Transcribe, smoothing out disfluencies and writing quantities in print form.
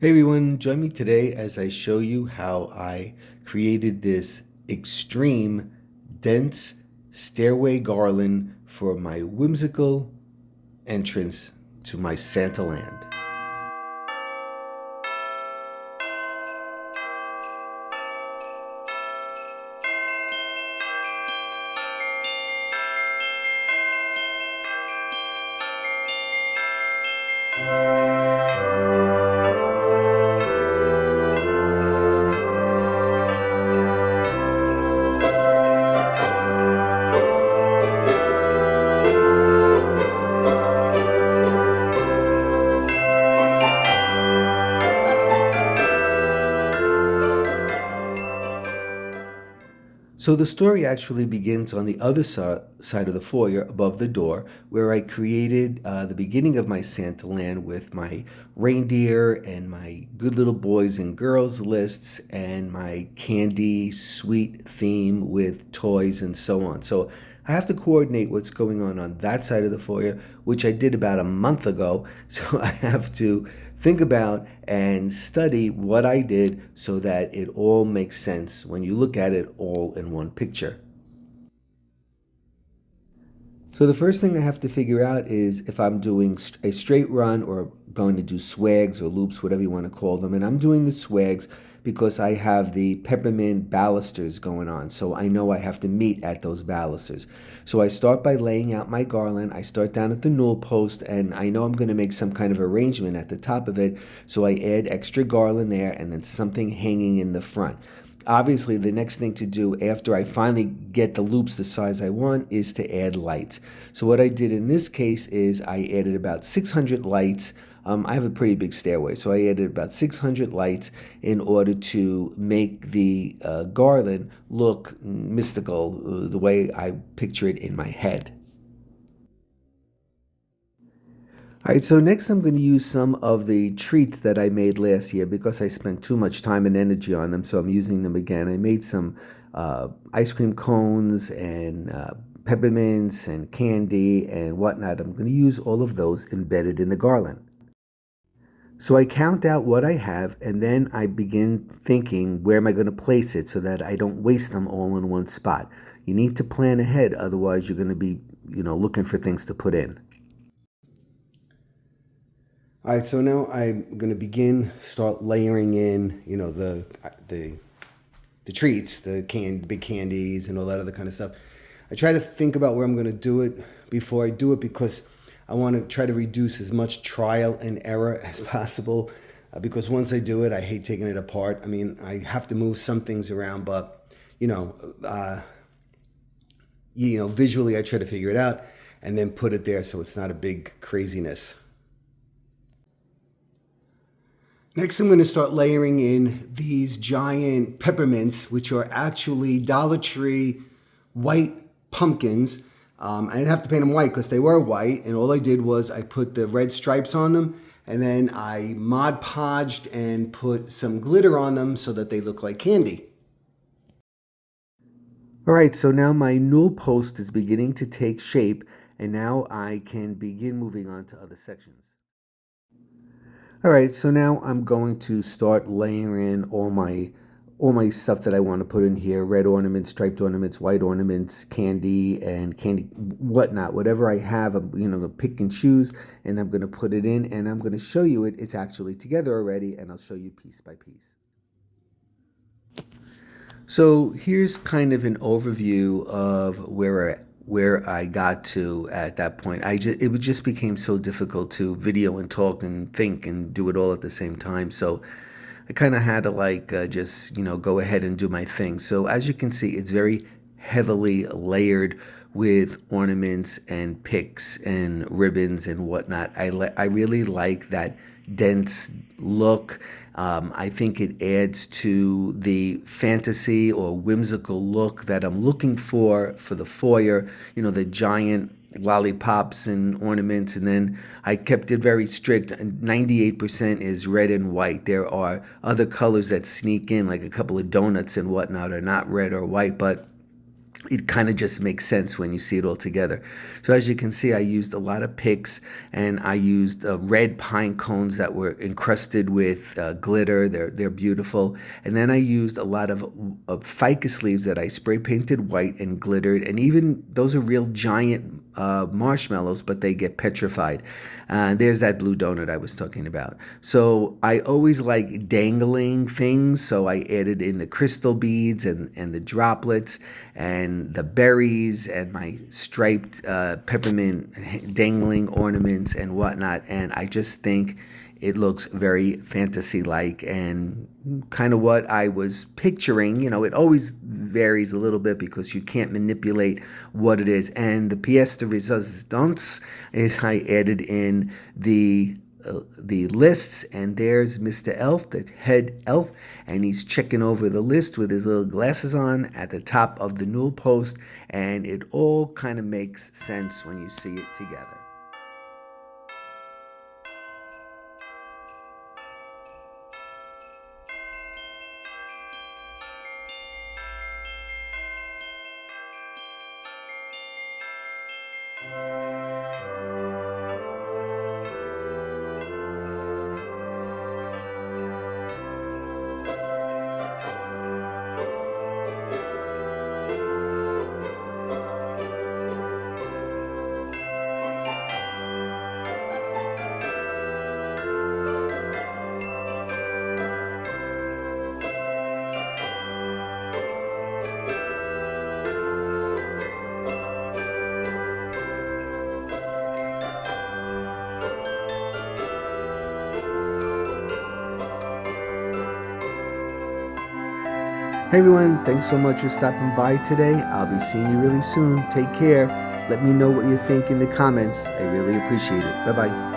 Hey everyone, join me today as I show you how I created this extreme dense stairway garland for my whimsical entrance to my Santa land. So the story actually begins on the other side of the foyer above the door, where I created the beginning of my Santa land with my reindeer and my good little boys and girls lists and my candy sweet theme with toys and so on. So I have to coordinate what's going on that side of the foyer, which I did about a month ago. So I have to think about and study what I did so that it all makes sense when you look at it all in one picture. So the first thing I have to figure out is if I'm doing a straight run or going to do swags or loops, whatever you want to call them. And I'm doing the swags because I have the peppermint balusters going on. So I know I have to meet at those balusters. So I start by laying out my garland. I start down at the newel post and I know I'm going to make some kind of arrangement at the top of it. So I add extra garland there and then something hanging in the front. Obviously, the next thing to do after I finally get the loops the size I want is to add lights. So what I did in this case is I added about 600 lights. I have a pretty big stairway, so I added about 600 lights in order to make the garland look mystical, the way I picture it in my head. All right, so next I'm going to use some of the treats that I made last year because I spent too much time and energy on them, so I'm using them again. I made some ice cream cones and peppermints and candy and whatnot. I'm going to use all of those embedded in the garland. So I count out what I have and then I begin thinking where am I going to place it so that I don't waste them all in one spot. You need to plan ahead, otherwise you're going to be, looking for things to put in. All right, so now I'm going to start layering in, the treats, the big candies and all that other kind of stuff. I try to think about where I'm going to do it before I do it because I want to try to reduce as much trial and error as possible because once I do it, I hate taking it apart. I mean, I have to move some things around, but, visually I try to figure it out and then put it there so it's not a big craziness. Next, I'm going to start layering in these giant peppermints, which are actually Dollar Tree white pumpkins. I didn't have to paint them white because they were white, and all I did was I put the red stripes on them, and then I Mod Podged and put some glitter on them so that they look like candy. All right, so now my newel post is beginning to take shape, and now I can begin moving on to other sections. All right, so now I'm going to start layering in all my stuff that I want to put in here: red ornaments, striped ornaments, white ornaments, candy, and candy whatnot. Whatever I have, I'm gonna pick and choose, and I'm gonna put it in, and I'm gonna show you it. It's actually together already, and I'll show you piece by piece. So here's kind of an overview of where I got to at that point. It just became so difficult to video and talk and think and do it all at the same time. So I kind of had to just go ahead and do my thing. So as you can see, it's very heavily layered with ornaments and picks and ribbons and whatnot. I really like that dense look. I think it adds to the fantasy or whimsical look that I'm looking for the foyer, the giant lollipops and ornaments. And then I kept it very strict. 98% is red and white. There are other colors that sneak in, like a couple of donuts and whatnot are not red or white, but it kind of just makes sense when you see it all together. So as you can see, I used a lot of picks, and I used red pine cones that were encrusted with glitter. They're beautiful. And then I used a lot of ficus leaves that I spray painted white and glittered. And even those are real giant marshmallows, but they get petrified. There's that blue donut I was talking about. So I always like dangling things, so I added in the crystal beads and the droplets and the berries and my striped peppermint dangling ornaments and whatnot. And I just think it looks very fantasy-like and kind of what I was picturing. You know, it always varies a little bit because you can't manipulate what it is. And the pièce de résistance is I added in the lists, and there's Mr. Elf, the head elf, and he's checking over the list with his little glasses on at the top of the newel post, and it all kind of makes sense when you see it together. Hey everyone, thanks so much for stopping by today. I'll be seeing you really soon. Take care. Let me know what you think in the comments. I really appreciate it. Bye-bye.